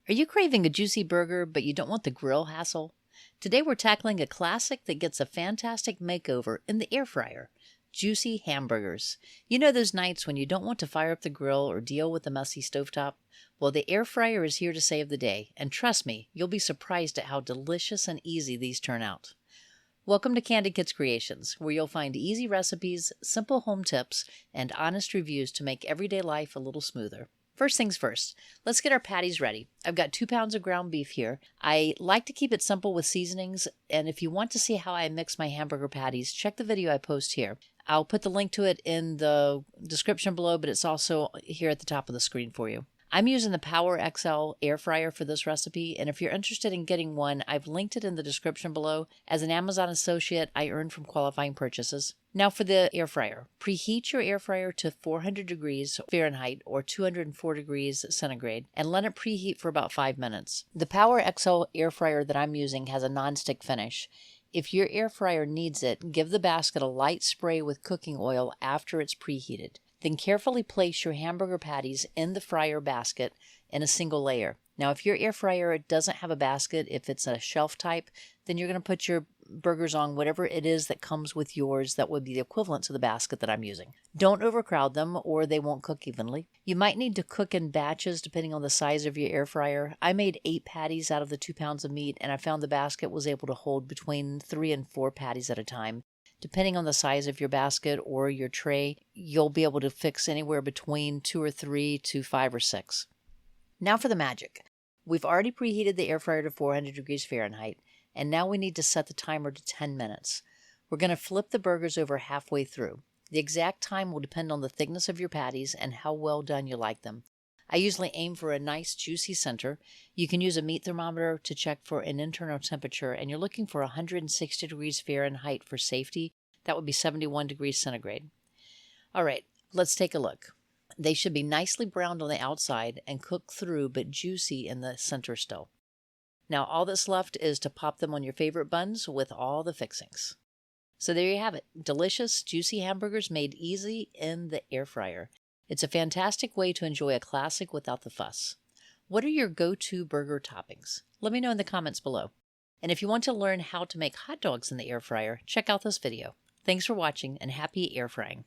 Are you craving a juicy burger, but you don't want the grill hassle? Today we're tackling a classic that gets a fantastic makeover in the air fryer. Juicy hamburgers. You know those nights when you don't want to fire up the grill or deal with the messy stovetop? Well, the air fryer is here to save the day, and trust me, you'll be surprised at how delicious and easy these turn out. Welcome to Candid Kids Creations, where you'll find easy recipes, simple home tips, and honest reviews to make everyday life a little smoother. First things first, let's get our patties ready. I've got 2 pounds of ground beef here. I like to keep it simple with seasonings, and if you want to see how I mix my hamburger patties, check the video I post here. I'll put the link to it in the description below, but it's also here at the top of the screen for you. I'm using the PowerXL air fryer for this recipe, and if you're interested in getting one, I've linked it in the description below. As an Amazon associate, I earn from qualifying purchases. Now for the air fryer. Preheat your air fryer to 400 degrees Fahrenheit or 204 degrees centigrade and let it preheat for about 5 minutes. The PowerXL air fryer that I'm using has a non-stick finish. If your air fryer needs it, give the basket a light spray with cooking oil after it's preheated. Then carefully place your hamburger patties in the fryer basket in a single layer. Now, if your air fryer doesn't have a basket, if it's a shelf type, then you're going to put your burgers on whatever it is that comes with yours that would be the equivalent to the basket that I'm using. Don't overcrowd them or they won't cook evenly. You might need to cook in batches depending on the size of your air fryer. I made 8 patties out of the 2 pounds of meat, and I found the basket was able to hold between 3 and 4 patties at a time. Depending on the size of your basket or your tray, you'll be able to fix anywhere between 2 or 3 to 5 or 6. Now for the magic. We've already preheated the air fryer to 400 degrees Fahrenheit, and now we need to set the timer to 10 minutes. We're going to flip the burgers over halfway through. The exact time will depend on the thickness of your patties and how well done you like them. I usually aim for a nice juicy center. You can use a meat thermometer to check for an internal temperature, and you're looking for 160 degrees Fahrenheit for safety. That would be 71 degrees centigrade. All right, let's take a look. They should be nicely browned on the outside and cooked through, but juicy in the center still. Now all that's left is to pop them on your favorite buns with all the fixings. So there you have it. Delicious, juicy hamburgers made easy in the air fryer. It's a fantastic way to enjoy a classic without the fuss. What are your go-to burger toppings? Let me know in the comments below. And if you want to learn how to make hot dogs in the air fryer, check out this video. Thanks for watching and happy air frying.